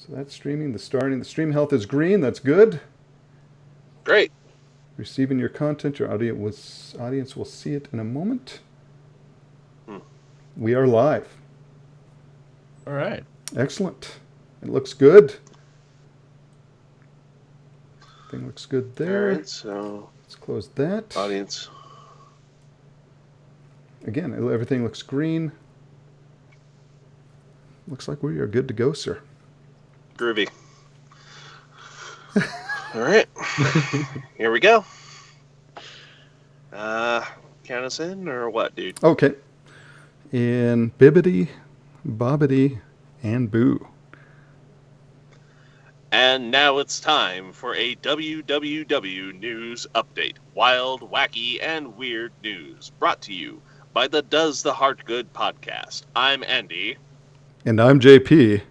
So that's streaming. The stream health is green. That's good. Great. Receiving your content. Your audience will see it in a moment. We are live. All right. Excellent. It looks good. Thing looks good there. All right, so let's close that. Audience. Again, everything looks green. Looks like we are good to go, sir. Groovy. All right. Here we go. Count us in or what, dude? Okay. In Bibbidi, Bobbidi, and Boo. And now it's time for a WWW news update. Wild, wacky, and weird news. Brought to you by the Does the Heart Good podcast. I'm Andy. And I'm JP.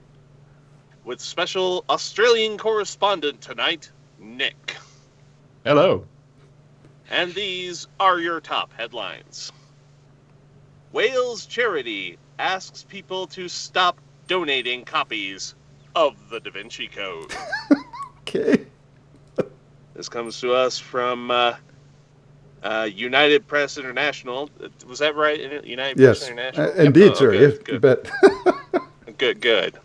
With special Australian correspondent tonight, Nick. Hello. And these are your top headlines. Wales charity asks people to stop donating copies of the Da Vinci Code. Okay. This comes to us from United Press International. Was that right? United Press International? Indeed, sir. Good, You bet. Good.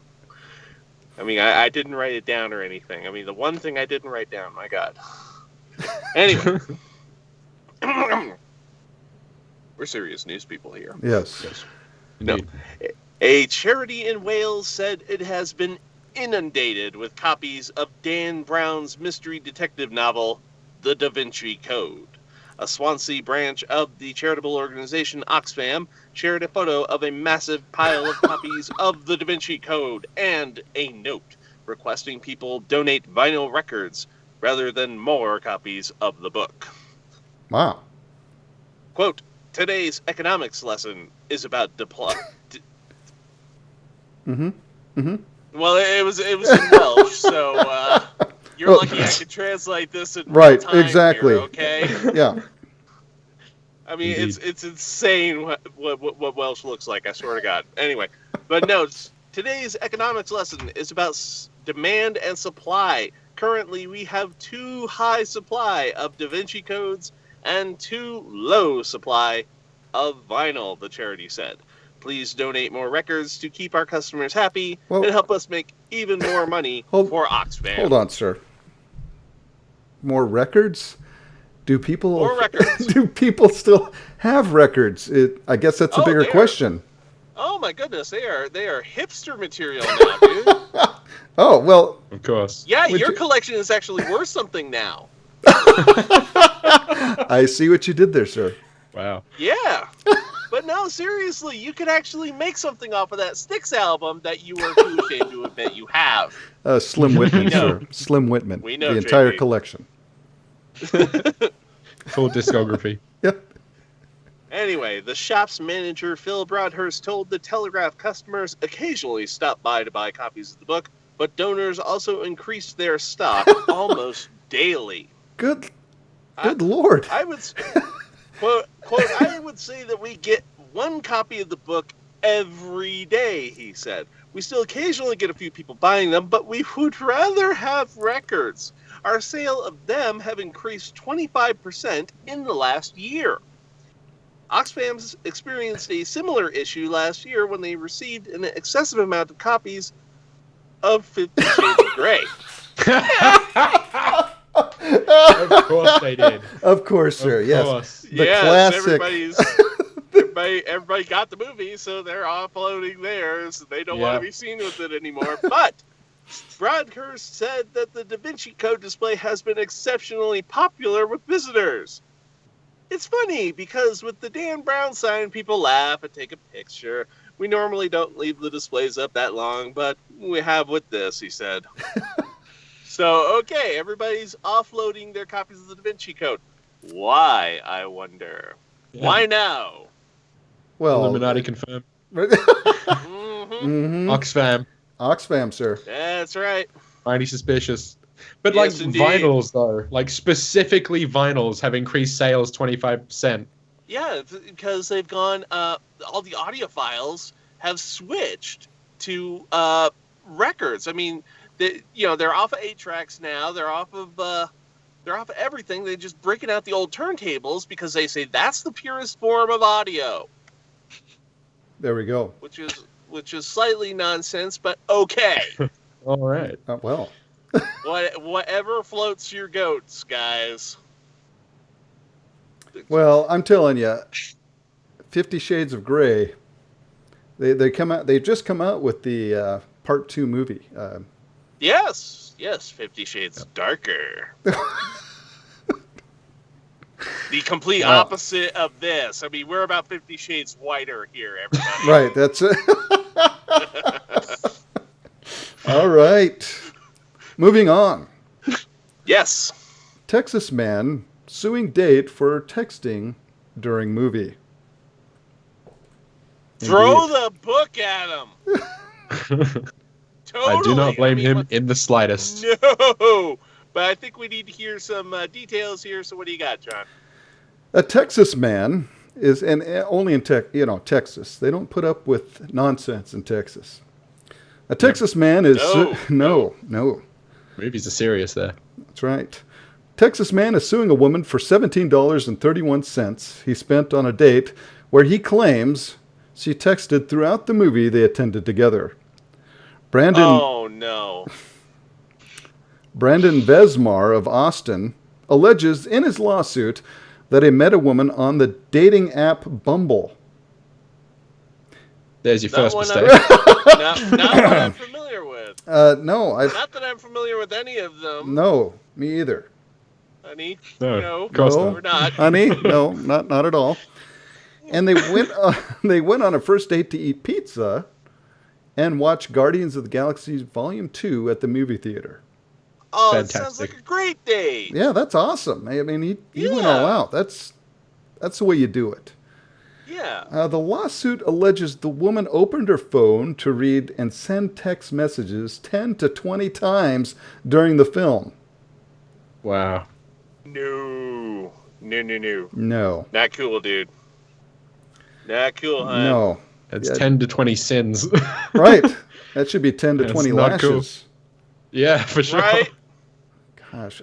I mean, I didn't write it down or anything. I mean, the one thing I didn't write down, my God. Anyway. We're serious news people here. Yes. No. A charity in Wales said it has been inundated with copies of Dan Brown's mystery detective novel, The Da Vinci Code. A Swansea branch of the charitable organization Oxfam shared a photo of a massive pile of copies of The Da Vinci Code and a note requesting people donate vinyl records rather than more copies of the book. Wow. Quote, today's economics lesson is about Well, it was in Welsh, so you're lucky I could translate this in real time exactly. Here, okay? Yeah. I mean, it's insane what Welsh looks like, I swear to God. Anyway, but no, today's economics lesson is about demand and supply. Currently, we have too high supply of Da Vinci codes and too low supply of vinyl, the charity said. Please donate more records to keep our customers happy and help us make even more money for Oxfam. Hold on, sir. More records? Do people still have records? I guess that's a bigger question. Oh my goodness, they are hipster material now, dude. Oh, well, of course. Yeah, your collection is actually worth something now. I see what you did there, sir. Wow. Yeah. But no, seriously, you could actually make something off of that Styx album that you were too ashamed to admit you have. Slim Whitman, sir. Slim Whitman. We know, the entire JP. collection. Full discography. Yep. Anyway, the shop's manager, Phil Broadhurst, told the Telegraph customers occasionally stop by to buy copies of the book, but donors also increased their stock almost daily. Good Lord. I would... Quote, I would say that we get one copy of the book every day, he said. We still occasionally get a few people buying them, but we would rather have records. Our sale of them have increased 25% in the last year. Oxfam experienced a similar issue last year when they received an excessive amount of copies of 50 Shades of Grey. Of course they did. Of course, sir. Of Yes. course. The classic. Everybody got the movie, so they're offloading theirs. They don't want to be seen with it anymore. But Broadhurst said that the Da Vinci Code display has been exceptionally popular with visitors. It's funny because with the Dan Brown sign, people laugh and take a picture. We normally don't leave the displays up that long, but we have with this, he said. So, okay, everybody's offloading their copies of the Da Vinci Code. Why, I wonder? Yeah. Why now? Well, Illuminati confirmed. Mm-hmm. Oxfam, sir. That's right. Mighty suspicious. But yes, like vinyls, though, like specifically vinyls have increased sales 25%. Yeah, because they've gone, all the audiophiles have switched to records. I mean, they're off of 8-tracks now. They're off of everything. They're just breaking out the old turntables because they say that's the purest form of audio. There we go. Which is slightly nonsense, but okay. All right. Well. Whatever floats your goats, guys. Well, I'm telling you, 50 Shades of Grey. They've just come out with the Part 2 movie. Yes, 50 Shades Darker. The complete opposite of this. I mean, we're about 50 Shades whiter here, everybody. Right, that's it. All right. Moving on. Yes. Texas man suing date for texting during movie. Throw the book at him. Totally. I do not blame him in the slightest. No, but I think we need to hear some details here. So what do you got, John? A Texas man is, and only in Texas. They don't put up with nonsense in Texas. A Texas man is no. Movies are serious there. That's right. Texas man is suing a woman for $17.31 he spent on a date where he claims she texted throughout the movie they attended together. Brandon Vesmar of Austin alleges in his lawsuit that he met a woman on the dating app Bumble. There's your first mistake. Not what I'm familiar with. No, not that I'm familiar with any of them. No, me either. Honey, no, we're not. Honey, no, not at all. And they went on a first date to eat pizza and watch Guardians of the Galaxy Volume 2 at the movie theater. Oh, Fantastic. It sounds like a great date. Yeah, that's awesome. I mean, he went all out. That's the way you do it. Yeah. The lawsuit alleges the woman opened her phone to read and send text messages 10 to 20 times during the film. Wow. No. No. Not cool, dude. Not cool, huh? No. That's 10 to 20 sins. Right. That should be 10 to 20 lashes. Cool. Yeah, for sure. Right? Gosh.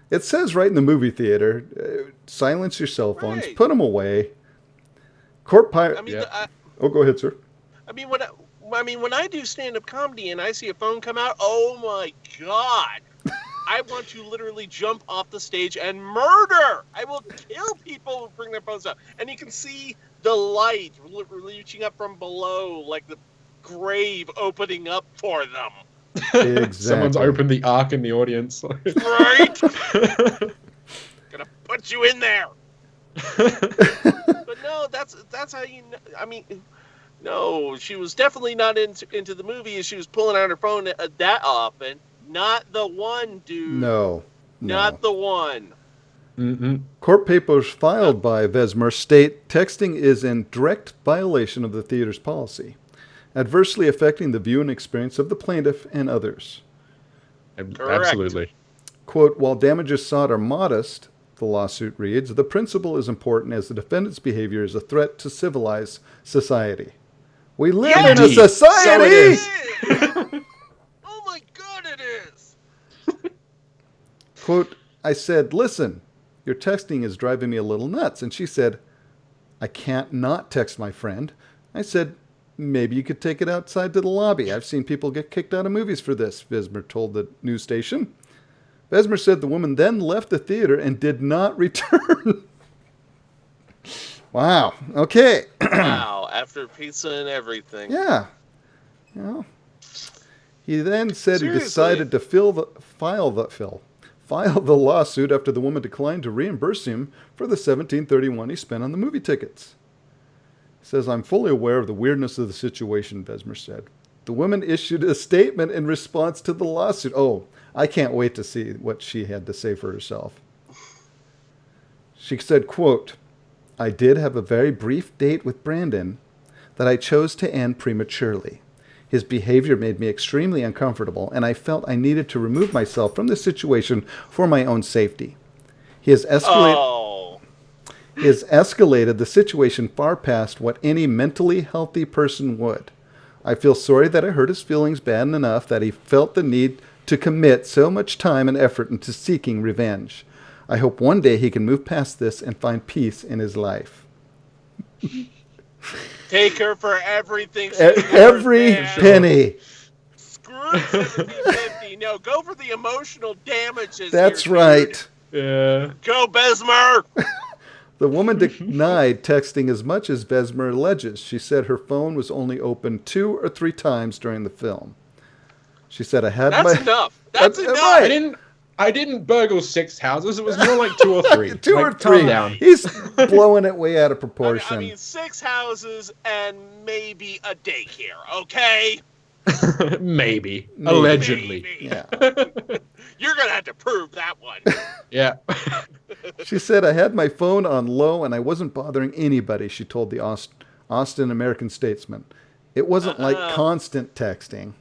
It says right in the movie theater, silence your cell phones, put them away. Court pirate. Go ahead, sir. I mean, when I do stand-up comedy and I see a phone come out, oh my God. I want to literally jump off the stage and murder. I will kill people who bring their phones out. And you can see the light reaching up from below, like the grave opening up for them. Exactly. Someone's opened the ark in the audience. Right? Gonna put you in there. But no, that's how you know. I mean, no, she was definitely not into the movie. She was pulling out her phone that often. Not the one, dude. No. Not the one. Mm-mm. Court papers filed by Vesmer state texting is in direct violation of the theater's policy, adversely affecting the viewing experience of the plaintiff and others. Correct. Absolutely. Quote, while damages sought are modest, the lawsuit reads, the principle is important as the defendant's behavior is a threat to civilized society. We live in a society! So oh my God, it is! Quote, I said, listen, your texting is driving me a little nuts. And she said, I can't not text my friend. I said, maybe you could take it outside to the lobby. I've seen people get kicked out of movies for this, Vesmer told the news station. Vesmer said the woman then left the theater and did not return. Wow. Okay. Wow. After pizza and everything. Yeah. Well, he then said Seriously? He decided to file the lawsuit after the woman declined to reimburse him for the $17.31 he spent on the movie tickets. He says, I'm fully aware of the weirdness of the situation, Vesmer said. The woman issued a statement in response to the lawsuit. Oh, I can't wait to see what she had to say for herself. She said, quote, I did have a very brief date with Brandon that I chose to end prematurely. His behavior made me extremely uncomfortable, and I felt I needed to remove myself from the situation for my own safety. He has escalated the situation far past what any mentally healthy person would. I feel sorry that I hurt his feelings bad enough that he felt the need to commit so much time and effort into seeking revenge. I hope one day he can move past this and find peace in his life. Take her for everything. Every penny. Screw 1750. No, go for the emotional damages. That's here, right. Yeah. Go, Besmer. The woman denied texting as much as Besmer alleges. She said her phone was only opened 2 or 3 times during the film. She said, That's enough. That's enough. Right. I didn't burgle 6 houses. It was more like 2 or 3. 2 or 3. Calm down. He's blowing it way out of proportion. I mean, 6 houses and maybe a daycare, okay? Maybe. Allegedly. Maybe. Yeah. You're going to have to prove that one. Yeah. She said, I had my phone on low and I wasn't bothering anybody, she told the Austin American Statesman. It wasn't like constant texting.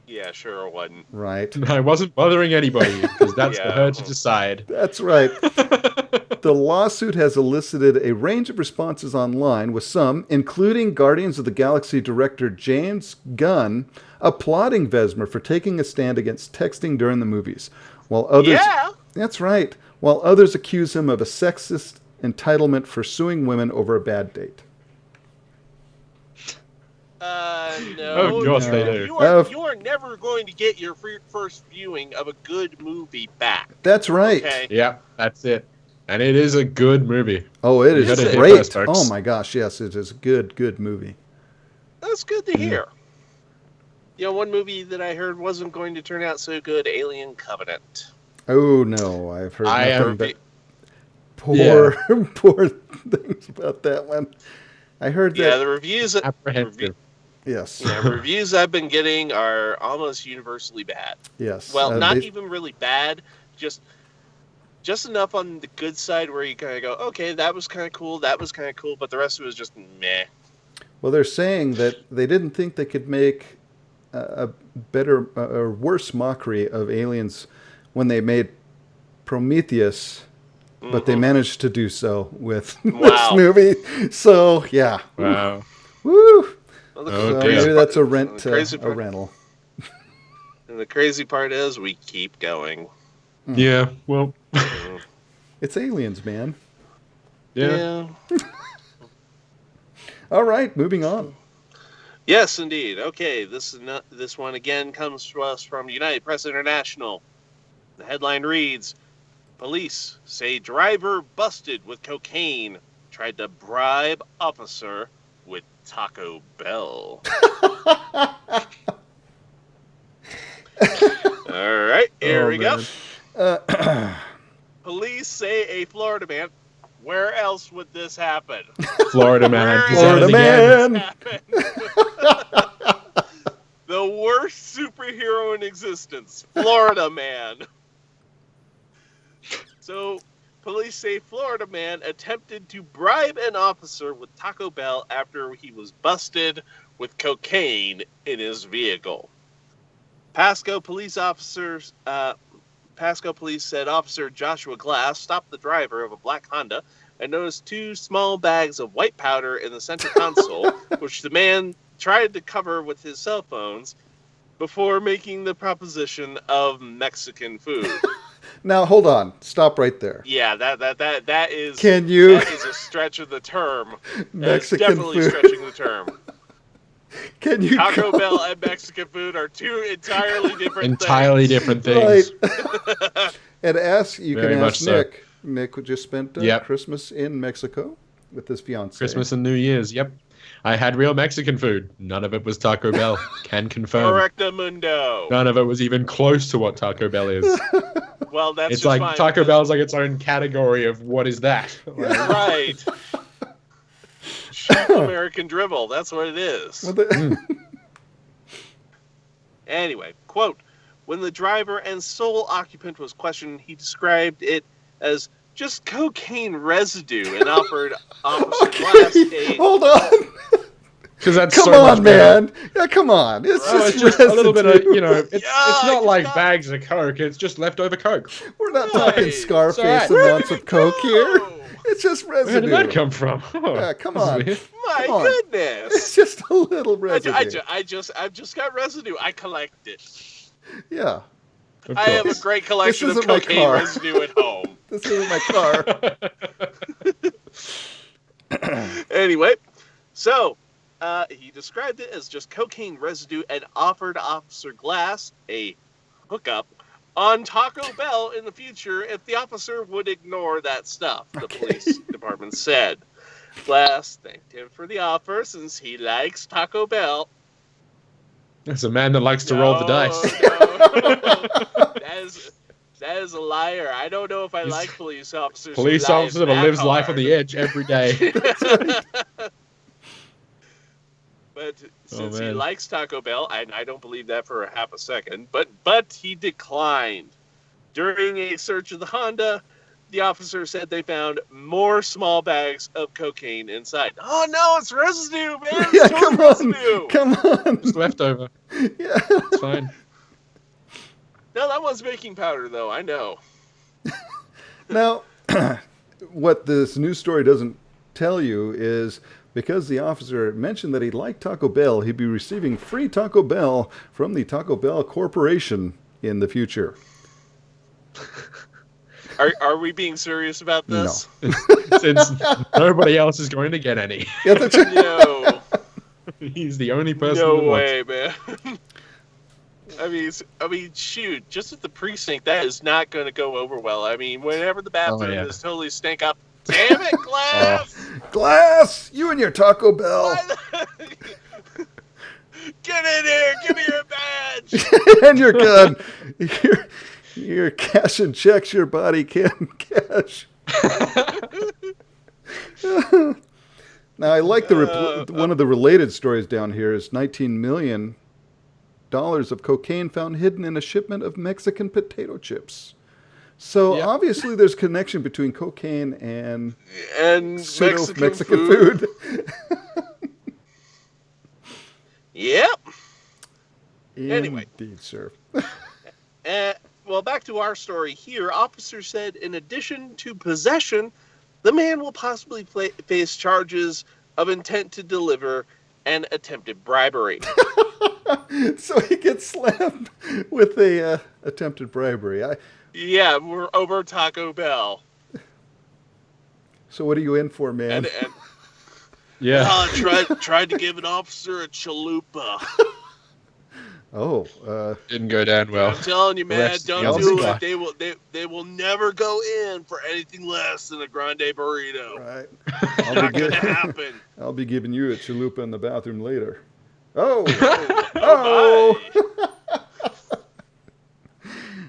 Yeah, sure it wasn't. Right. I wasn't bothering anybody, because that's for her to decide. That's right. The lawsuit has elicited a range of responses online, with some, including Guardians of the Galaxy director James Gunn, applauding Vesmer for taking a stand against texting during the movies, while others... Yeah! That's right. While others accuse him of a sexist entitlement for suing women over a bad date. No. Of course they do. You are never going to get your first viewing of a good movie back. That's right. Okay? Yeah, that's it. And it is a good movie. Oh, it is heard it great. first, folks. Oh my gosh, yes, it is a good movie. That's good to hear. You know, one movie that I heard wasn't going to turn out so good, Alien Covenant. Oh no, I've heard nothing but poor things about that one. I heard that. Yeah, the reviews. Apprehensive. Yes. Yeah, reviews I've been getting are almost universally bad. Yes. Well, not even really bad, just enough on the good side where you kind of go, okay, that was kind of cool, but the rest of it was just meh. Well, they're saying that they didn't think they could make a better or worse mockery of aliens when they made Prometheus, but they managed to do so with this movie. So, yeah. Wow. Woo! Well, So maybe that's a rental. And the crazy part is we keep going. Yeah, well. It's aliens, man. Yeah. All right, moving on. Yes, indeed. Okay, this one again comes to us from United Press International. The headline reads, police say driver busted with cocaine tried to bribe officer with Taco Bell. All right, here we go. Police say a Florida man. Where else would this happen? Florida man. Florida man. The worst superhero in existence. Florida man. So, police say Florida man attempted to bribe an officer with Taco Bell after he was busted with cocaine in his vehicle. Pasco police said Officer Joshua Glass stopped the driver of a black Honda and noticed 2 small bags of white powder in the center console, which the man tried to cover with his cell phones before making the proposition of Mexican food. Now, hold on. Stop right there. Yeah, that is. Can you? That is a stretch of the term. Mexican definitely food. stretching the term. Can you? Taco Bell and Mexican food are 2 entirely different things. Right. And you Very can much ask so. Nick. Nick just spent Christmas in Mexico with his fiance. Christmas and New Year's, yep. I had real Mexican food. None of it was Taco Bell. Can confirm. Correctamundo. None of it was even close to what Taco Bell is. Well, that's it's just like fine, Taco Bell's like its own category of what is that? Right. Cheap American dribble. That's what it is. Anyway, quote, when the driver and sole occupant was questioned, he described it as just cocaine residue and offered Officer Glass a... Hold on. Because that's come so on, much better. man. Yeah, come on. It's just a little bit of, residue. it's not like bags of Coke. It's just leftover Coke. We're not talking Scarface Right. amounts of Coke here. It's just residue. Where did that come from? Oh, yeah, come on. My goodness. It's just a little residue. I've just got residue. I collect it. Yeah. I have a great collection of cocaine residue at home. This isn't my car. Anyway, so he described it as just cocaine residue and offered Officer Glass a hookup on Taco Bell in the future if the officer would ignore that stuff, the police department said. Glass thanked him for the offer since he likes Taco Bell. That's a man that likes to roll the dice. That is a liar. I don't know if I like police officers. Police officer that lives life on the edge every day. But since he likes Taco Bell, and I don't believe that for a half a second, but he declined. During a search of the Honda, the officer said they found more small bags of cocaine inside. Oh no, it's residue, man! Yeah, come on. It's leftover. Yeah, it's fine. No, that one's baking powder, though. I know. Now, what this news story doesn't tell you is because the officer mentioned that he liked Taco Bell, he'd be receiving free Taco Bell from the Taco Bell Corporation in the future. Are we being serious about this? No. Since nobody else is going to get any. Yeah, that's right. No. He's the only person. No way, man. I mean, shoot, just at the precinct, that is not going to go over well. I mean, whenever the bathroom is totally stink up, damn it, Glass! Glass, you and your Taco Bell. Get in here, give me your badge. And your gun. You're cashing checks your body can cash. Now, I like one of the related stories down here is $19 million of cocaine found hidden in a shipment of Mexican potato chips. So obviously there's a connection between cocaine and Mexican food. Yep. Anyway. Indeed, sir. Well, back to our story here. Officers said in addition to possession, the man will possibly face charges of intent to deliver and attempted bribery. So he gets slammed with a attempted bribery. Yeah, we're over Taco Bell. So what are you in for, man? Tried to give an officer a chalupa. Didn't go down well. I'm telling you, man, don't do it. They will never go in for anything less than a grande burrito. Right. It's not going to happen. I'll be giving you a chalupa in the bathroom later.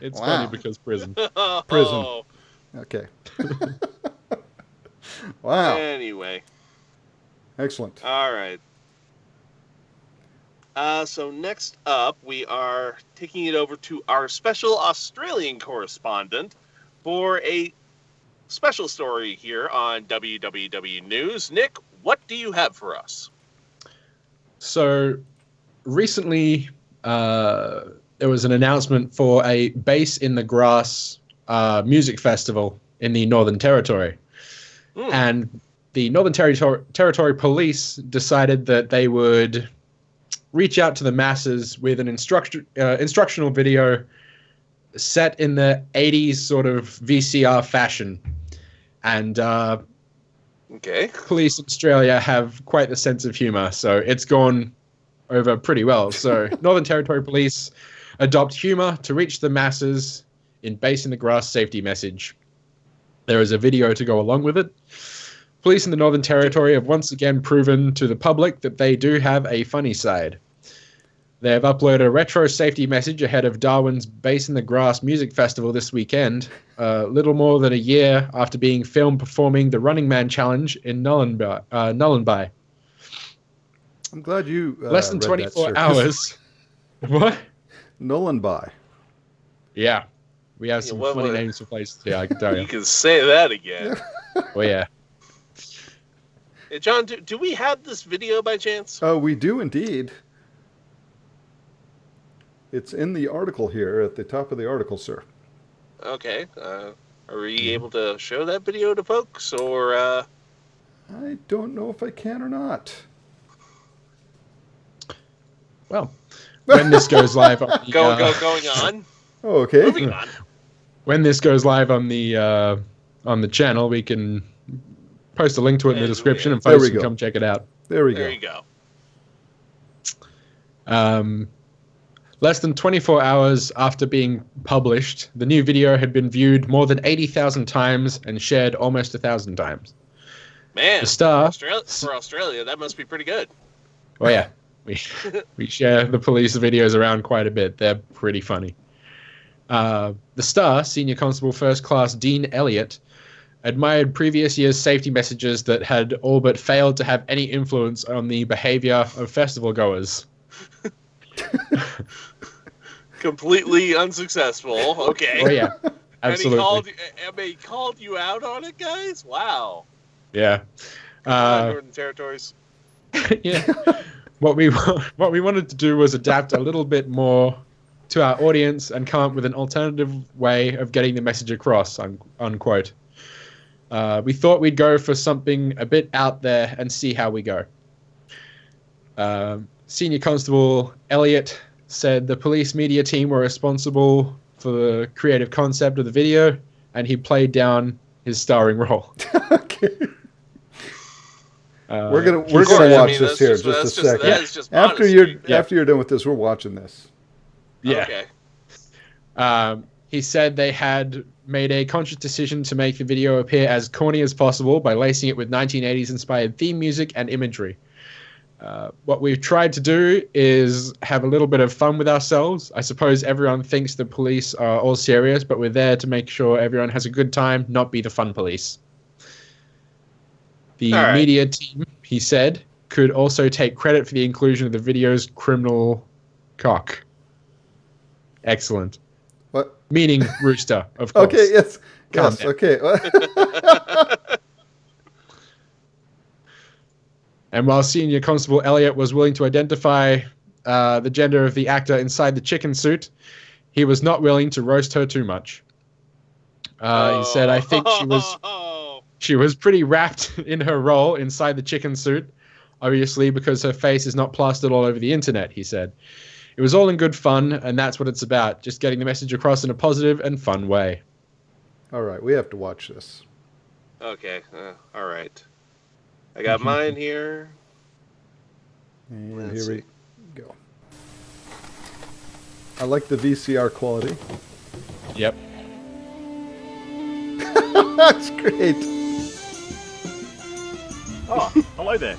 It's funny because prison. Prison. Okay. Wow. Anyway. Excellent. All right. So next up, we are taking it over to our special Australian correspondent for a special story here on WWW News. Nick, what do you have for us? So recently, there was an announcement for a Bass in the Grass music festival in the Northern Territory. And the Northern Territory Police decided that they would reach out to the masses with an instructional video set in the 80s sort of VCR fashion. And police in Australia have quite the sense of humor, so it's gone over pretty well. So Northern Territory Police adopt humor to reach the masses in Bass in the Grass safety message. There is a video to go along with it. Police in the Northern Territory have once again proven to the public that they do have a funny side. They have uploaded a retro safety message ahead of Darwin's Bass in the Grass music festival this weekend, little more than a year after being filmed performing the Running Man Challenge in Nullenby. I'm glad you less than 24 hours. What? Nullenby. Yeah. We have some funny names for places here, I can tell you. You can say that again. Oh, yeah. Hey, John, do we have this video by chance? Oh, we do indeed. It's in the article here at the top of the article, sir. Okay. Are we able to show that video to folks, or? I don't know if I can or not. Well, when this goes live on the, going on. Oh, okay. Moving on. When this goes live on the channel, we can post a link to it in the description, and folks can come check it out. There we go. There you go. Less than 24 hours after being published, the new video had been viewed more than 80,000 times and shared almost 1,000 times. Man, the star for Australia, that must be pretty good. Oh yeah, we share the police videos around quite a bit. They're pretty funny. The star, Senior Constable First Class Dean Elliott, admired previous year's safety messages that had all but failed to have any influence on the behavior of festival goers. Completely unsuccessful. Okay. Oh yeah, absolutely. And he called you out on it, guys? Wow. Yeah. Northern Territories. Yeah. What we wanted to do was adapt a little bit more to our audience and come up with an alternative way of getting the message across, unquote. We thought we'd go for something a bit out there and see how we go. Senior Constable Elliott said the police media team were responsible for the creative concept of the video, and he played down his starring role. Okay. We're gonna watch this here just a second. After you're done with this, we're watching this. Yeah. Okay. He said they had made a conscious decision to make the video appear as corny as possible by lacing it with 1980s inspired theme music and imagery. What we've tried to do is have a little bit of fun with ourselves. I suppose everyone thinks the police are all serious, but we're there to make sure everyone has a good time, not be the fun police. The media team, he said, could also take credit for the inclusion of the video's criminal cock. Excellent. What? Meaning rooster, of course. Okay, yes. Yes, okay. And while Senior Constable Elliott was willing to identify the gender of the actor inside the chicken suit, he was not willing to roast her too much. He said, I think she was pretty wrapped in her role inside the chicken suit, obviously because her face is not plastered all over the internet, he said. It was all in good fun, and that's what it's about, just getting the message across in a positive and fun way. All right, we have to watch this. Okay, all right. I got mine here. And here we go. I like the VCR quality. Yep. That's great. Oh, hello there.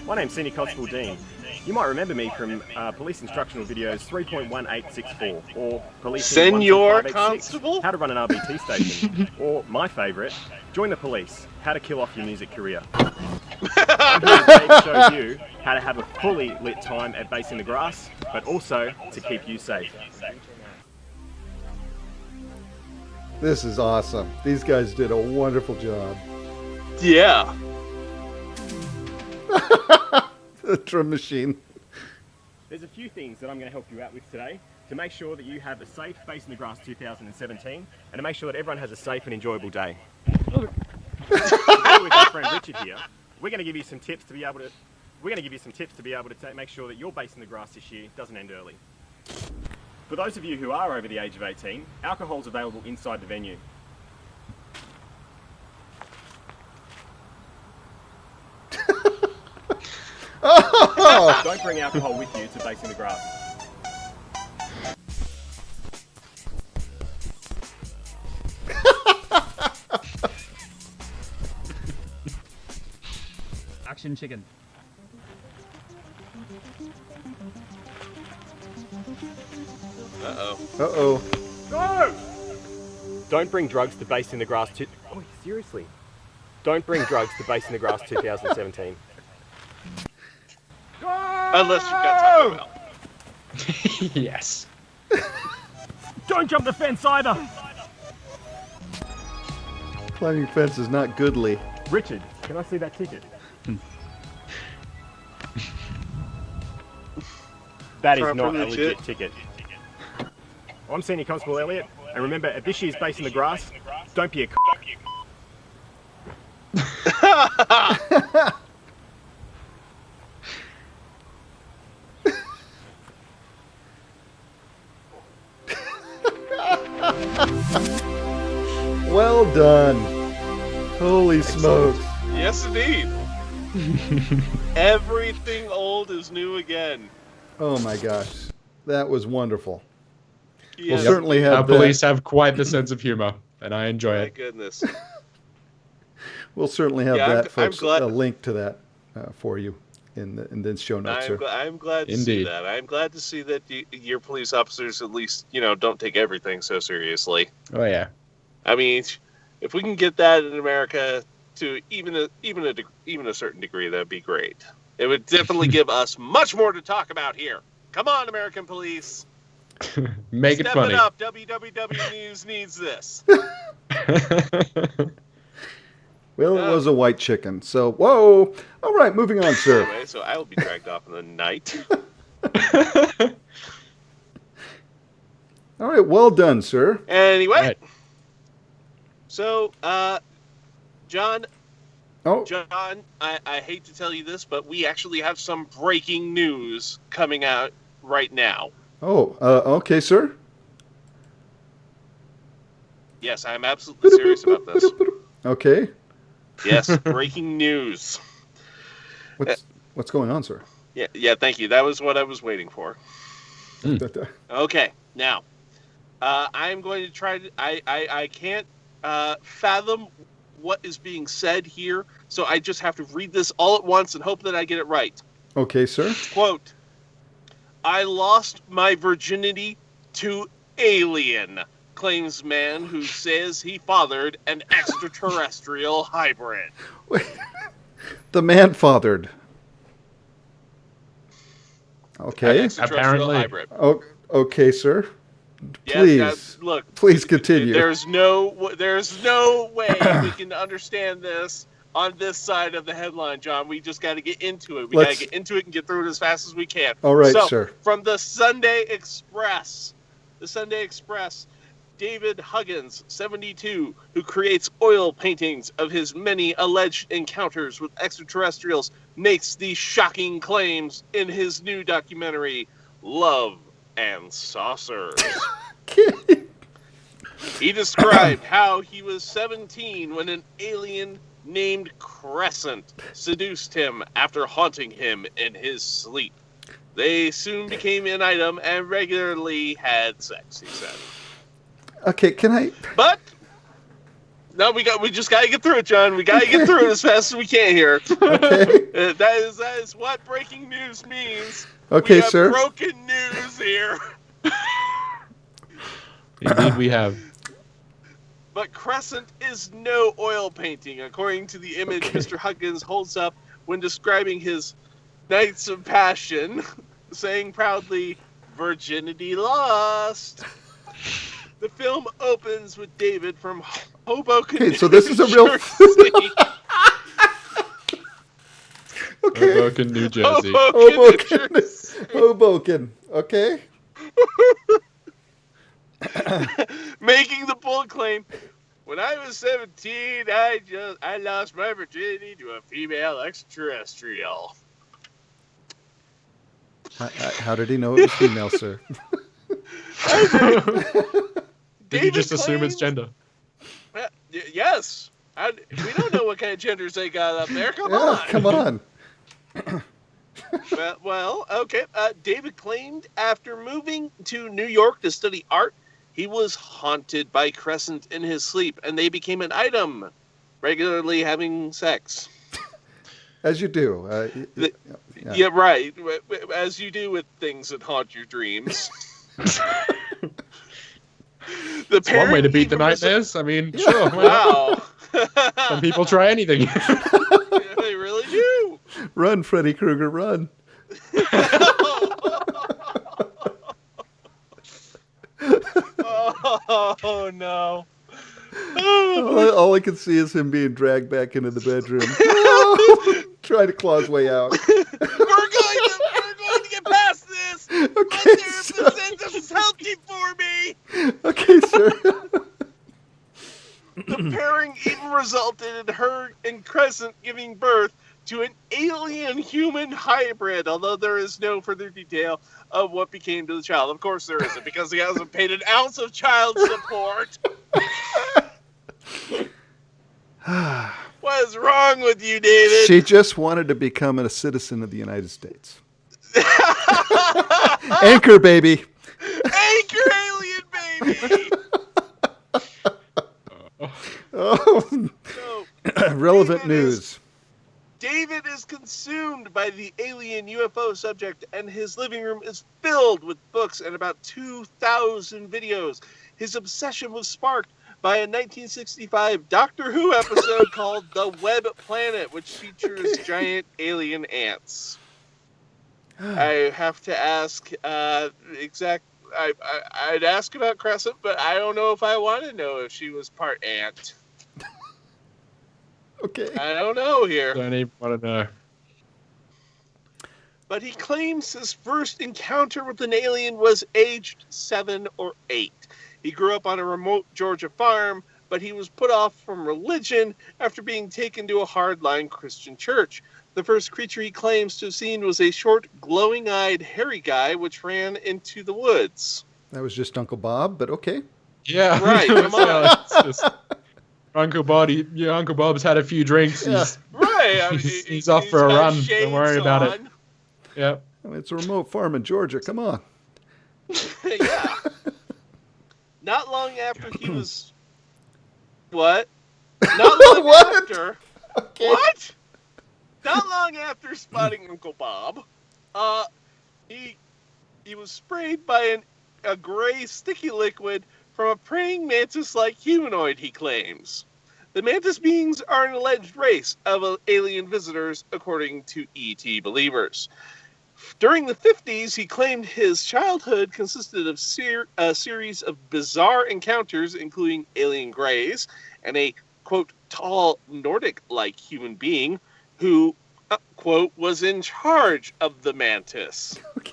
My name's Senior Constable Dean. You might remember me from police instructional videos 3.1864 or police Senior Constable? How to run an RBT station, or my favourite, Join the Police, How to Kill Off Your Music Career. I'm here today to show you how to have a fully lit time at Base in the Grass, but also to keep you safe. This is awesome. These guys did a wonderful job. Yeah. The drum machine. There's a few things that I'm going to help you out with today to make sure that you have a safe Base in the Grass 2017 and to make sure that everyone has a safe and enjoyable day. With our friend Richard here, we're going to give you some tips to be able to make sure that your Base in the Grass this year doesn't end early. For those of you who are over the age of 18, alcohol is available inside the venue. Oh! Don't bring alcohol with you to Base in the Grass. Action chicken. Uh-oh. Uh-oh. Go! Don't bring drugs to Base in the Grass Oh, seriously. Don't bring drugs to Base in the Grass 2017. Unless you've got Taco Bell. Yes. Don't jump the fence either! Climbing fence is not goodly. Richard, can I see that ticket? That is not a legit ticket. I'm Senior Constable Elliott, and remember, at this year's Base in the Grass, Don't be a Well done. Holy smokes. Yes, indeed. Everything old is new again. Oh my gosh. That was wonderful. Yes. We'll certainly have Our that. police have quite the sense of humor, and I enjoy My it. goodness. We'll certainly have Yeah, that, I'm folks, glad- a link to that for you in the show notes, sir. I'm glad to see Indeed. that. I'm glad to see that your police officers at least, don't take everything so seriously. Oh yeah. I mean, if we can get that in America to even a certain degree, that'd be great. It would definitely give us much more to talk about here. Come on, American police. Make it Step funny. it up. WWW News needs this. Well, it was a white chicken. So, whoa. All right, moving on, sir. Anyway, so I will be dragged off in the night. All right, well done, sir. Anyway, Right. so, John, Oh, I hate to tell you this, but we actually have some breaking news coming out right now. Okay, sir. Yes, I'm absolutely serious about this. Okay. Yes, breaking news. What's going on, sir? Yeah, thank you. That was what I was waiting for. Okay, now, I'm going to try to... I can't fathom what is being said here, so I just have to read this all at once and hope that I get it right. Okay, sir. Quote, I lost my virginity to alien, claims man who says he fathered an extraterrestrial hybrid. Wait. The man fathered. Okay. An extraterrestrial Apparently. hybrid. Oh, okay, sir. Yeah, Please. look, Please continue. there's no way we can understand this on this side of the headline, John. We just got to get into it. We got to get into it and get through it as fast as we can. All right, so, sir. From the Sunday Express, David Huggins, 72, who creates oil paintings of his many alleged encounters with extraterrestrials, makes these shocking claims in his new documentary, Love and Saucers. He described how he was 17 when an alien named Crescent seduced him after haunting him in his sleep. They soon became an item and regularly had sex, he said. Okay, can I... But no, we just gotta get through it, John. We gotta get through it as fast as we can here. Okay. That is what breaking news means. Okay, we have sir. broken news here. Indeed, we have. But Crescent is no oil painting, according to the image Mr. Huggins holds up when describing his nights of passion, saying proudly, "Virginity lost." The film opens with David from Hoboken. Okay, so this is a real... Jersey. Okay. Hoboken, New Jersey. Hoboken. New Jersey. Hoboken. Okay. Making the bold claim, when I was 17, I lost my virginity to a female extraterrestrial. How did he know it was female, sir? Did you just assume it's gender? Yes. We don't know what kind of genders they got up there. Come Yeah, on. come on. Well, okay. David claimed after moving to New York to study art, he was haunted by Crescent in his sleep, and they became an item, regularly having sex. As you do. Yeah, right. As you do with things that haunt your dreams. It's one way to beat the nightmares. I mean, sure. why not? Wow. Some people try anything. Yeah, they really do. Run, Freddy Krueger, run. Oh no. All I can see is him being dragged back into the bedroom. Trying to claw his way out. We're going to get past this. My Okay, therapist sir. said this is healthy for me. Okay, sir. resulted in her and Crescent giving birth to an alien-human hybrid, although there is no further detail of what became to the child. Of course there isn't, because he hasn't paid an ounce of child support. What is wrong with you, David? She just wanted to become a citizen of the United States. Anchor, baby. Anchor, alien baby. Oh, So, relevant news. David is consumed by the alien UFO subject, and his living room is filled with books and about 2,000 videos. His obsession was sparked by a 1965 Doctor Who episode called The Web Planet, which features giant alien ants. I have to ask I'd ask about Crescent, but I don't know if I want to know if she was part ant. Okay. I don't know here. Don't even want to know. But he claims his first encounter with an alien was aged 7 or 8. He grew up on a remote Georgia farm, but he was put off from religion after being taken to a hardline Christian church. The first creature he claims to have seen was a short, glowing-eyed, hairy guy which ran into the woods. That was just Uncle Bob, but okay. Yeah. Right, come on. It's just, Uncle Bob's had a few drinks. Yeah. Right. I mean, He's off for a got run. Don't shades worry about it. on. Yep. I mean, it's a remote farm in Georgia. Come on. Yeah. Not long after he was... What? Not long What? after... Okay. What? Not long after spotting Uncle Bob, he was sprayed by a gray sticky liquid from a praying mantis-like humanoid, he claims. The mantis beings are an alleged race of alien visitors, according to ET believers. During the 50s, he claimed his childhood consisted of a series of bizarre encounters, including alien greys and a, quote, tall Nordic-like human being who, quote, was in charge of the mantis. Okay.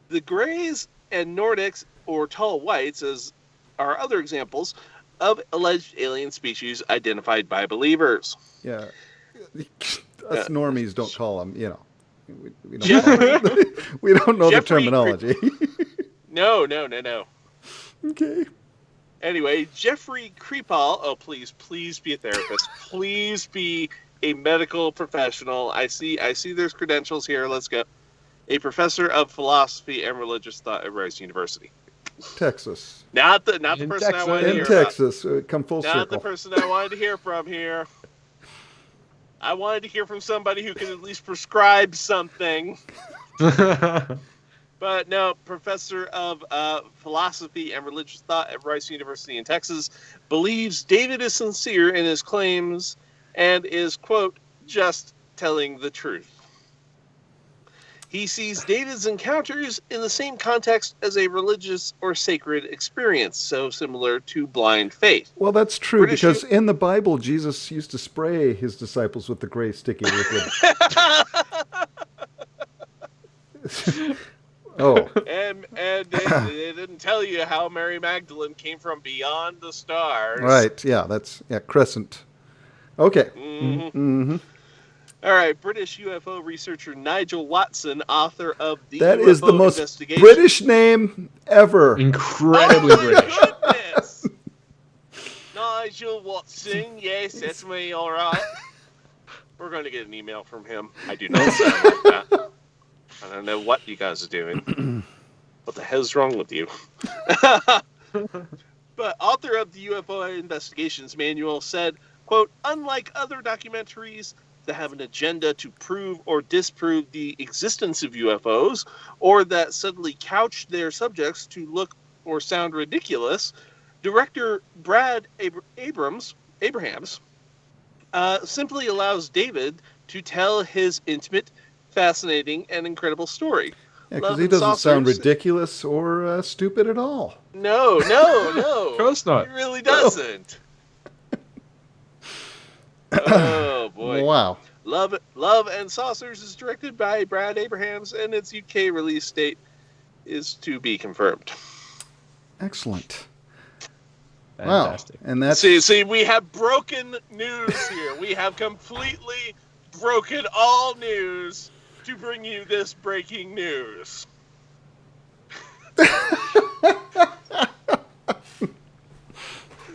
The greys and Nordics, or tall whites, as are other examples of alleged alien species identified by believers. Yeah. Us normies don't call them, you know. We don't, Jeffrey, we don't know the Jeffrey- terminology. No. Okay. Anyway, Jeffrey Kripal, oh, please be a therapist. Please be a medical professional. I see there's credentials here. Let's go. A professor of philosophy and religious thought at Rice University. Texas. Not the In person I Texas. wanted to In hear Texas. Come full about. Not circle. the person I wanted to hear from here. I wanted to hear from somebody who can at least prescribe something. But no, professor of philosophy and religious thought at Rice University in Texas believes David is sincere in his claims and is, quote, just telling the truth. He sees David's encounters in the same context as a religious or sacred experience, so similar to blind faith. Well, that's true British because in the Bible, Jesus used to spray his disciples with the gray sticky liquid. Oh, And they didn't tell you how Mary Magdalene came from beyond the stars. right. Yeah, Crescent. Okay. Mhm. Mm-hmm. All right, British UFO researcher Nigel Watson, author of the That UFO is the most investigation. British name ever. Incredibly Oh my British. goodness! Nigel Watson, yes, that's me, all right. We're going to get an email from him. I do not sound like that. I don't know what you guys are doing. What the hell's wrong with you? But author of the UFO Investigations Manual said, quote, unlike other documentaries that have an agenda to prove or disprove the existence of UFOs, or that suddenly couch their subjects to look or sound ridiculous, director Brad Abrahams simply allows David to tell his intimate, fascinating, and incredible story. Yeah, because Love he and doesn't sound Saucers. ridiculous or stupid at all. No. Of course not. He really doesn't. Oh, boy. Wow. Love and Saucers is directed by Brad Abrahams, and its UK release date is to be confirmed. Excellent. Fantastic. Wow. And that's see, we have broken news here. We have completely broken all news to bring you this breaking news.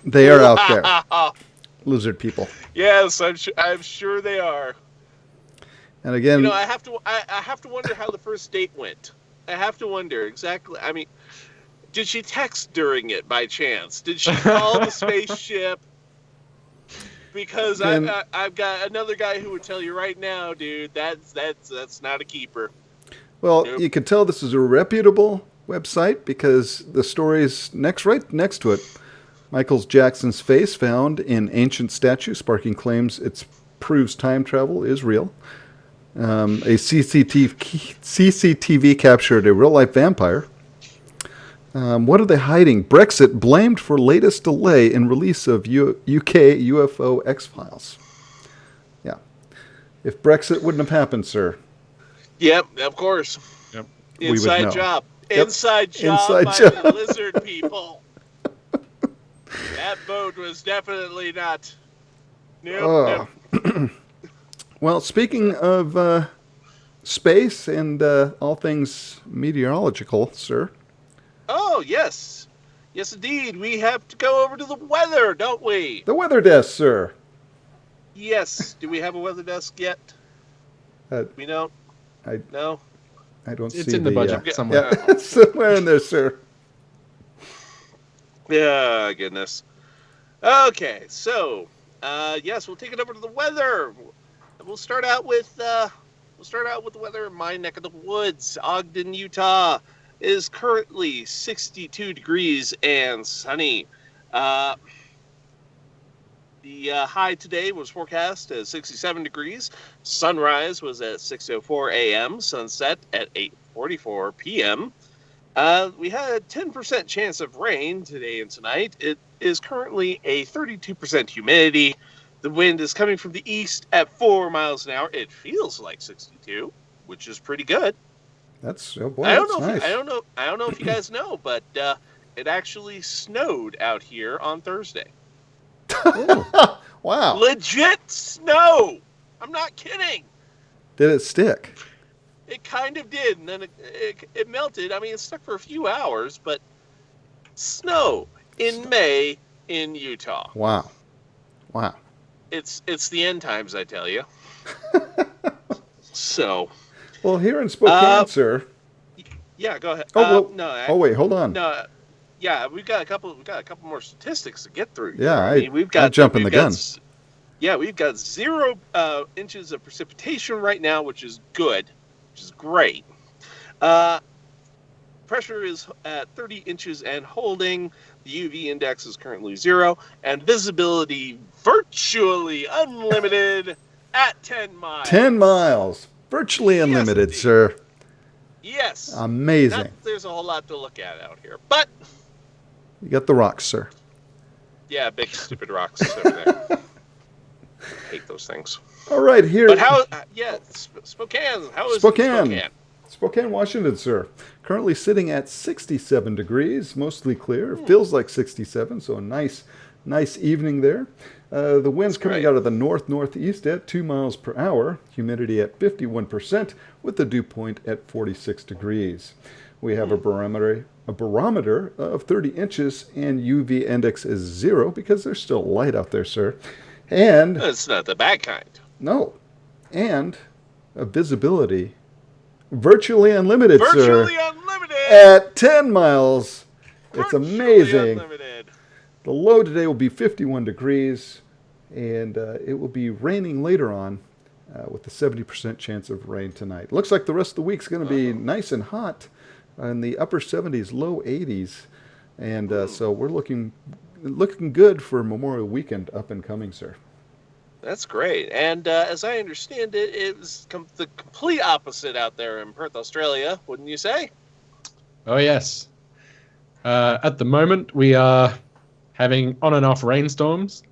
they are out there, lizard people. Yes, I'm sure they are. And again, I have to wonder how the first date went. I have to wonder exactly. I mean, did she text during it by chance? Did she call the spaceship? Because I've got another guy who would tell you right now, dude, that's not a keeper. well, Nope. you can tell this is a reputable website because the story's right next to it. Michael Jackson's face found in ancient statue, sparking claims it proves time travel is real. A CCTV captured a real-life vampire. What are they hiding? Brexit blamed for latest delay in release of UK UFO X-Files. Yeah. If Brexit wouldn't have happened, sir. Yep, of course. Yep. We would know. Inside job. Yep. Inside job Inside by job. the lizard people. That boat was definitely not. Nope. Well, speaking of space and all things meteorological, sir. Oh, yes. Yes, indeed. We have to go over to the weather, don't we? The weather desk, sir. Yes. Do we have a weather desk yet? We don't? No? I don't see It's in the budget somewhere. Yeah, somewhere in there, sir. Yeah, goodness. Okay, so, yes, we'll take it over to the weather. We'll start out with the weather in my neck of the woods. Ogden, Utah is currently 62 degrees and sunny. The high today was forecast as 67 degrees. Sunrise was at 6:04 a.m. Sunset at 8:44 p.m. We had a 10% chance of rain today and tonight. It is currently a 32% humidity. The wind is coming from the east at 4 miles an hour. It feels like 62, which is pretty good. That's oh boy, I don't that's know. nice. I don't know if you guys know, but it actually snowed out here on Thursday. Wow. Legit snow. I'm not kidding. Did it stick? It kind of did, and then it melted. I mean, it stuck for a few hours, but snow in May in Utah. Wow. Wow. It's the end times, I tell you. So. Well, here in Spokane, sir. Yeah, go ahead. Wait, hold on. No. Yeah, we've got a couple more statistics to get through. Yeah, I'm jumping the gun. Yeah, we've got 0 inches of precipitation right now, which is good, which is great. Pressure is at 30 inches and holding. The UV index is currently 0, and visibility virtually unlimited at 10 miles. 10 miles. Virtually unlimited, indeed. sir. Yes. Amazing. Not that there's a whole lot to look at out here, but You got the rocks, sir. yeah, big stupid rocks over there. Hate those things. All right, here. But how? Yeah, Spokane. How is Spokane? Spokane, Washington, sir. Currently sitting at 67 degrees, mostly clear. Feels like 67, so a nice evening there. The wind's coming out of the north-northeast at 2 miles per hour. Humidity at 51%, with the dew point at 46 degrees. We have a barometer of 30 inches, and UV index is 0 because there's still light out there, sir. And it's not the bad kind. no, and a visibility virtually unlimited, sir. Virtually unlimited At 10 miles. It's Virtually amazing. Unlimited. The low today will be 51 degrees, and it will be raining later on with a 70% chance of rain tonight. Looks like the rest of the week's going to be nice and hot in the upper 70s, low 80s. And so we're looking good for Memorial Weekend up and coming, sir. That's great. And as I understand it, it was the complete opposite out there in Perth, Australia, wouldn't you say? Oh, yes. At the moment, we are having on and off rainstorms.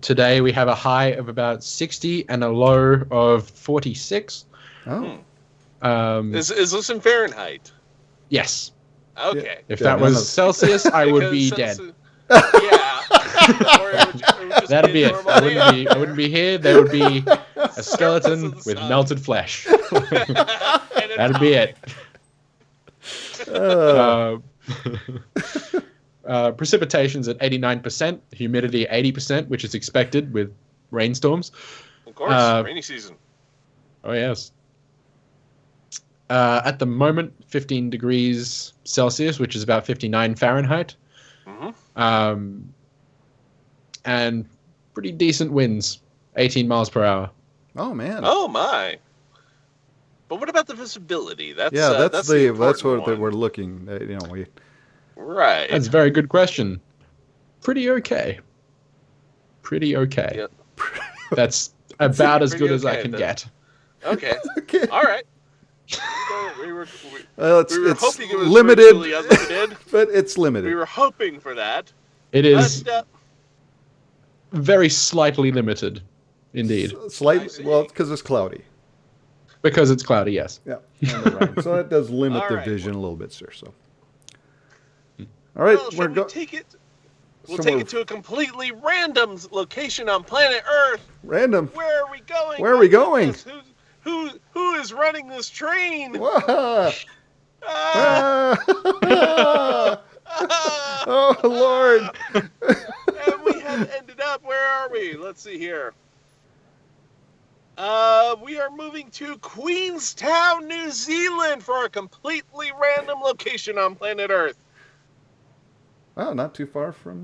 Today, we have a high of about 60 and a low of 46. Oh. Is this in Fahrenheit? Yes. Okay. If that was Celsius, I would be dead. Yeah. Or it would just That'd be a it. normal I wouldn't be here. There would be a skeleton of the with sun. melted flesh. And a That'd be it. Precipitation's at 89%, humidity 80%, which is expected with rainstorms. Of course, rainy season. Oh, yes. At the moment, 15 degrees Celsius, which is about 59 Fahrenheit. Mm-hmm. And pretty decent winds, 18 miles per hour. Oh man. Oh my! But what about the visibility? That's that's important what one. we're looking. We Right. That's a very good question. Pretty okay. Pretty okay. Yep. That's about as Pretty good as I okay, can then. get. Okay. okay. All right. We were It's hoping it was limited, virtually unlimited. but it's limited. We were hoping for that. It is But, very slightly limited, indeed. I Slightly, see. well, because it's cloudy. Because it's cloudy, yes. Yeah, and the rain. So that does limit All the right. vision a little bit, sir. So, all right, well, we're shall we going. take it? We'll somewhere take it to a completely random location on planet Earth. Random. Where are we going? Where are we going? Goodness, Who is running this train? Wah! Ah, Ah! Oh Lord! and we have ended up. Where are we? Let's see here. We are moving to Queenstown, New Zealand, for a completely random location on planet Earth. Wow, not too far from.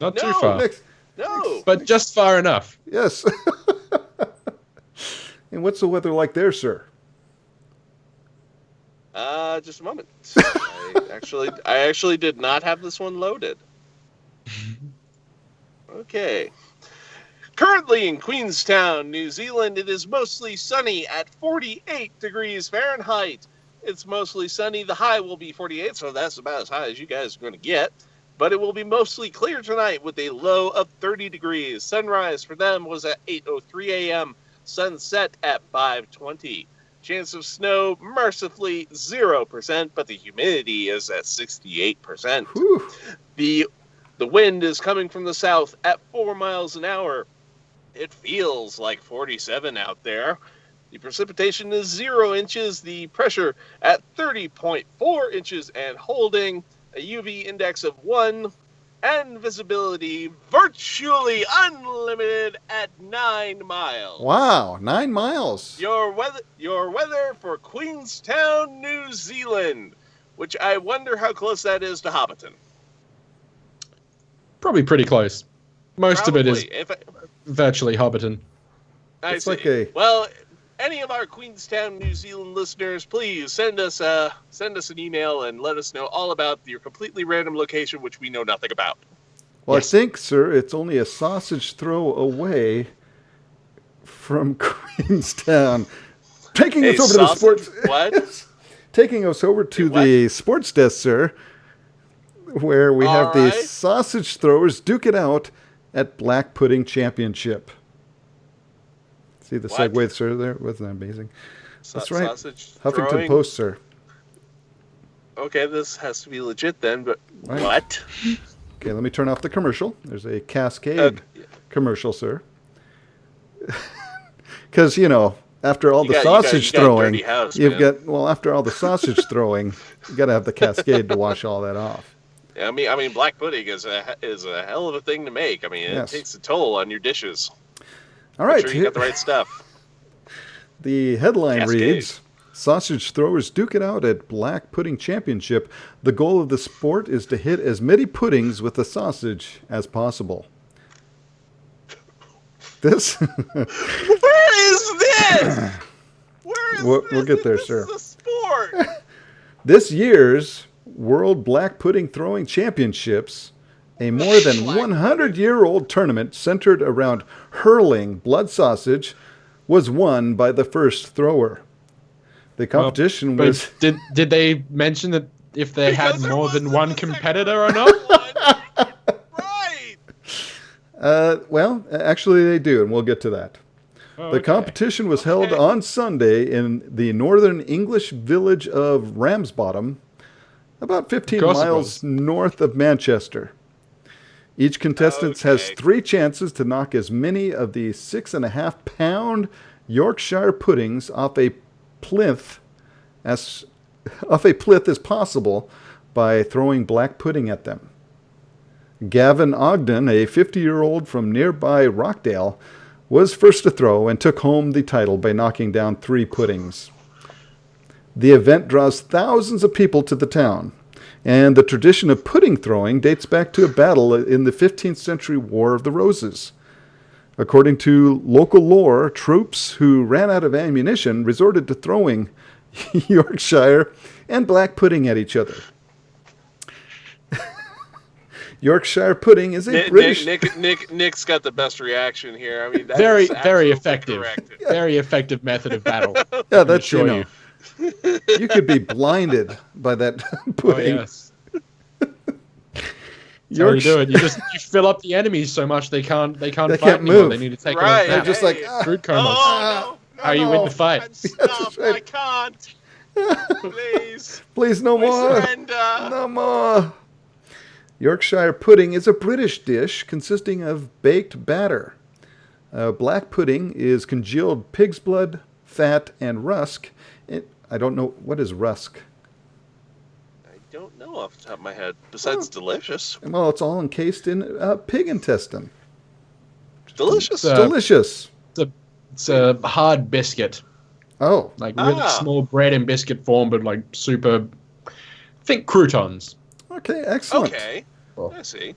Not too No. far. Next, No. But just far enough. yes. And what's the weather like there, sir? Just a moment. I actually did not have this one loaded. Okay. Currently in Queenstown, New Zealand, it is mostly sunny at 48 degrees Fahrenheit. It's mostly sunny. The high will be 48, so that's about as high as you guys are going to get. But it will be mostly clear tonight with a low of 30 degrees. Sunrise for them was at 8:03 a.m. Sunset at 5:20. Chance of snow, mercifully 0%, but the humidity is at 68%. Whew. The wind is coming from the south at 4 miles an hour. It feels like 47 out there. The precipitation is 0 inches. The pressure at 30.4 inches and holding. A UV index of 1. And visibility virtually unlimited at 9 miles. Wow, 9 miles. Your weather for Queenstown, New Zealand, which I wonder how close that is to Hobbiton. Probably pretty close. Most of it is If virtually Hobbiton. I It's see. like a- Well, any of our Queenstown, New Zealand listeners, please send us an email and let us know all about your completely random location, which we know nothing about. Well, Yes. I think, sir, it's only a sausage throw away from Queenstown. Taking us over to the sports. What? Taking us over to the sports desk, sir, where we have the All right. sausage throwers duke it out at Black Pudding Championship. See the What? segue, sir, there? Wasn't that amazing? That's right. Sausage Huffington throwing? Post, sir. Okay, this has to be legit then, but Right. what? Okay, let me turn off the commercial. There's a Cascade commercial, sir. Because, after all You the got- sausage you got a throwing, dirty house, you've man. got, well, after all the sausage throwing, you got to have the Cascade to wash all that off. I mean, black pudding is a hell of a thing to make. I mean, Yes. it takes a toll on your dishes. All Make right, sure you got the right stuff. the headline Cascade. reads, Sausage throwers duke it out at Black Pudding Championship. The goal of the sport is to hit as many puddings with the sausage as possible. This? Where is this? Where is We'll this? get there, This sir. is a sport. This year's World Black Pudding Throwing Championships, a more than 100-year-old tournament centered around hurling blood sausage, was won by the first thrower. The competition But was... did they mention that if they had Because there more than wasn't one a second competitor or not? one. Right. well, actually they do, and we'll get to that. Oh, The okay. competition was held on Sunday in the northern English village of Ramsbottom, about 15 Of course it miles was. north of Manchester. Each contestant has 3 chances to knock as many of the 6.5-pound Yorkshire puddings off a plinth as possible by throwing black pudding at them. Gavin Ogden, a 50-year-old from nearby Rockdale, was first to throw and took home the title by knocking down 3 puddings. The event draws thousands of people to the town, and the tradition of pudding throwing dates back to a battle in the 15th century War of the Roses. According to local lore, troops who ran out of ammunition resorted to throwing Yorkshire and black pudding at each other. Yorkshire pudding is a British... Nick's got the best reaction here. I mean, that very is effective. correct. Very effective method of battle. Yeah, that's, you know. You could be blinded by that pudding. Oh, yes. That's how you do it. You fill up the enemies so much they can't fight anymore. Move. They need to take a They're nap. just like, Fruit comas. Oh, no. How you win the fight. Stop. right. I can't. Please. Please, no more. Surrender. No more. Yorkshire pudding is a British dish consisting of baked batter. Black pudding is congealed pig's blood, fat, and rusk. I don't know. What is rusk? I don't know off the top of my head. Besides delicious. Well, it's all encased in pig intestine. Delicious. Delicious. It's a hard biscuit. Oh. Like really small bread and biscuit form, but like super... Think croutons. Okay, excellent. Okay. I see.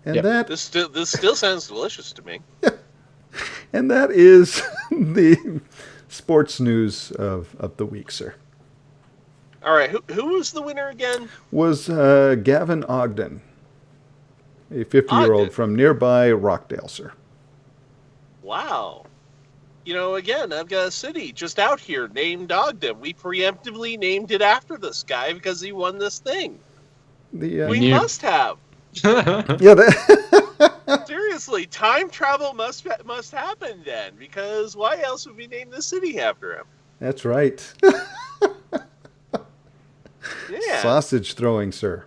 And Yep. This still sounds delicious to me. And that is the sports news of the week, sir. All right. Who was the winner again? Was Gavin Ogden, a 50-year-old Ogden. from nearby Rockdale, sir. Wow. You know, again, I've got a city just out here named Ogden. We preemptively named it after this guy because he won this thing. We must have. Yeah. Seriously, time travel must happen then, because why else would we name the city after him? That's right. Yeah. Sausage throwing, sir.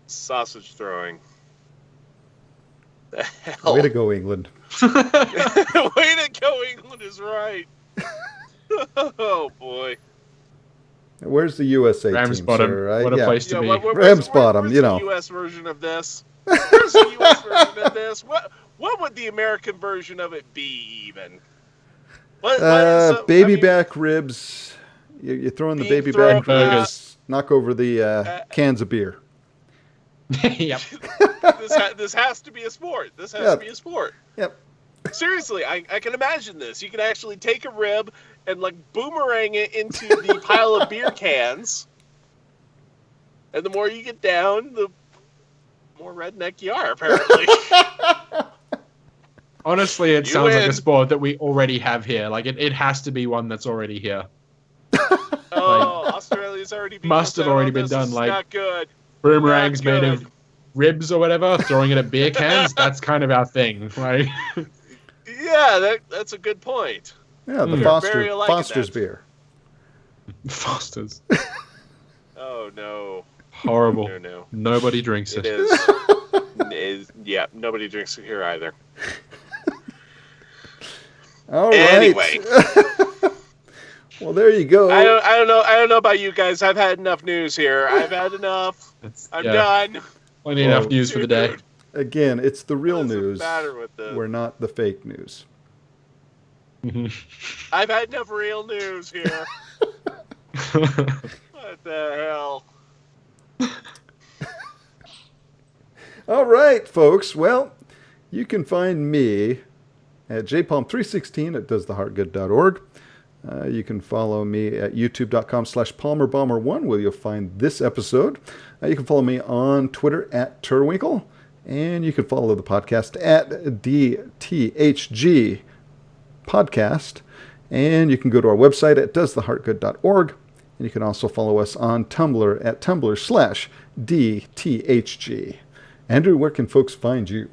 Sausage throwing. The hell? Way to go, England. Way to go, England is right. Oh, boy. Where's the USA Rams team, bottom. sir? What a place to be. Rams bottom, where's you know. the U.S. version of this? Where's the U.S. version of this? What would the American version of it be, even? Baby back ribs. You're throwing the baby back ribs. Knock over the cans of beer. Yep. This has to be a sport. This has to be a sport. Yep. Seriously, I can imagine this. You can actually take a rib and like boomerang it into the pile of beer cans. And the more you get down, the more redneck you are, apparently. Honestly, it sounds like a sport that we already have here. Like, it has to be one that's already here. Oh, Australia's already been must have already been done. It's like, not good. Boomerangs made of ribs or whatever, throwing it at beer cans, that's kind of our thing. Like, yeah, that's a good point. Yeah, the Foster's beer. Foster's. Oh, no. Horrible. No. Nobody drinks it. It is. Yeah, nobody drinks it here either. All right. Anyway. Well, there you go. I don't know about you guys. I've had enough news here. I've had enough. I'm done. Plenty enough news for the day. Again, it's the real news. Matter with this? We're not the fake news. I've had enough real news here. What the hell? All right, folks. Well, you can find me at jpalm316 at doestheheartgood.org. You can follow me at youtube.com/PalmerBomber1 where you'll find this episode. You can follow me on Twitter at Turwinkle. And you can follow the podcast at DTHG Podcast. And you can go to our website at doestheheartgood.org. And you can also follow us on Tumblr at tumblr/DTHG. Andrew, where can folks find you?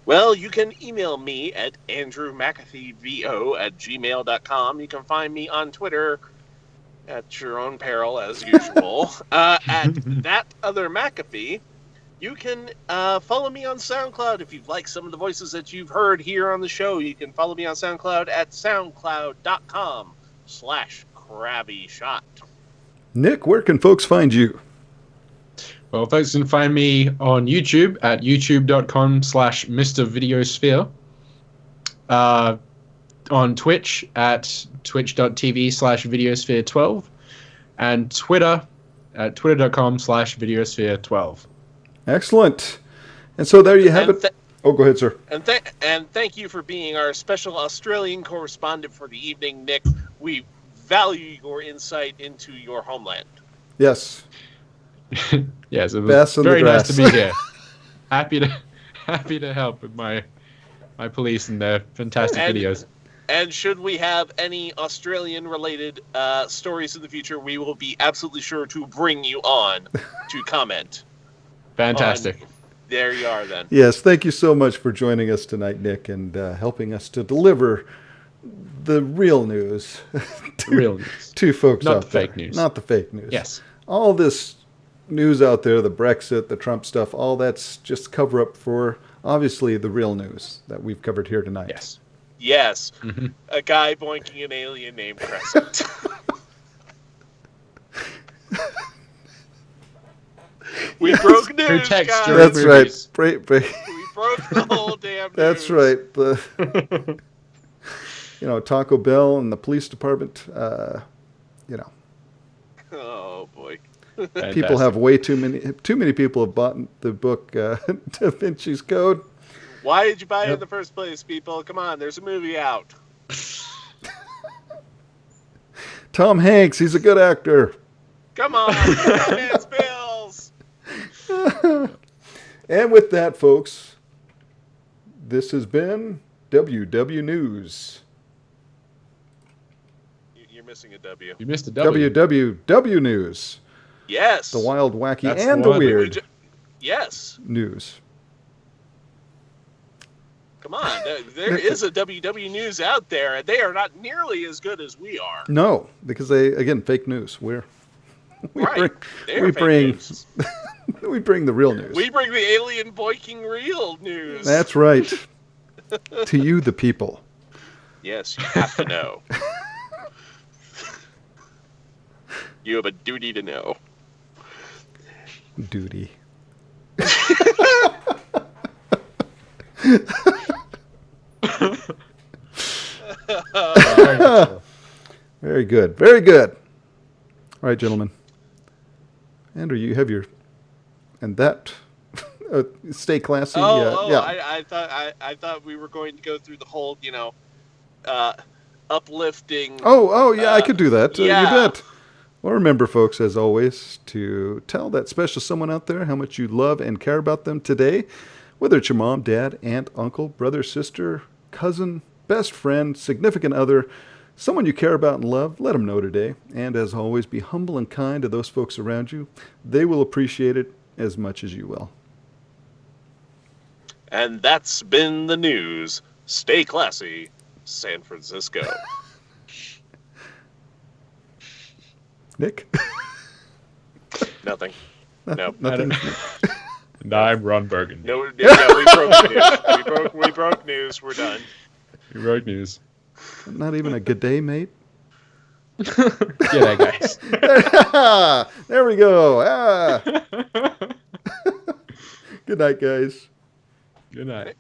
Well, you can email me at andrewmcafeevo@gmail.com. You can find me on Twitter at your own peril, as usual, at that other McAfee. You can follow me on SoundCloud if you've liked some of the voices that you've heard here on the show. You can follow me on SoundCloud at soundcloud.com/crabbyshot. Nick, where can folks find you? Well, folks can find me on YouTube at youtube.com/MrVideosphere. On Twitch at twitch.tv/Videosphere12. And Twitter at twitter.com/Videosphere12. Excellent. And so there you have it. Oh, go ahead, sir. And thank you for being our special Australian correspondent for the evening, Nick. We value your insight into your homeland. Yes. Yes, it was Bass in the very nice grass. to be here. Happy to help with my police and their fantastic videos. And should we have any Australian-related stories in the future, we will be absolutely sure to bring you on to comment. Fantastic. There you are, then. Yes, thank you so much for joining us tonight, Nick, and helping us to deliver the real news. Real news. To folks Not out the there. fake news. Not the fake news. Yes. All this news out there, the Brexit, the Trump stuff, all that's just cover up for, obviously, the real news that we've covered here tonight. Yes. Yes. Mm-hmm. A guy boinking an alien named Crescent. We broke news, Protect guys. your- That's movies. right. We broke the whole damn news. That's right. The Taco Bell and the police department, Oh, boy. people have way too many people have bought the book Da Vinci's Code. Why did you buy it in the first place, people? Come on, there's a movie out. Tom Hanks, he's a good actor. Come on, finance bills. And with that, folks, this has been WW News. You're missing a W. You missed a W. WWW News. Yes. The wild, wacky, That's and the the one. weird Yes. news. Come on, there is a WW News out there, and they are not nearly as good as we are. No, because they, again, fake news. We Right. They're we fake bring news. we bring the real news. We bring the alien boinking real news. That's right. To you, the people. Yes, you have to know. You have a duty to know. Duty. Very good. Very good. All right, gentlemen. Andrew, you have your stay classy. Yeah. I thought we were going to go through the whole, uplifting. Oh, yeah, I could do that. yeah. You bet. Well, remember, folks, as always, to tell that special someone out there how much you love and care about them today, whether it's your mom, dad, aunt, uncle, brother, sister, cousin, best friend, significant other, someone you care about and love, let them know today. And as always, be humble and kind to those folks around you. They will appreciate it as much as you will. And that's been the news. Stay classy, San Francisco. Nick? Nothing. No. Nothing. And I'm Ron Bergen. No, we broke news. We broke news. We're done. You wrote news. Not even a good day, mate? G'day, guys. There we go. Good night, guys. Good night.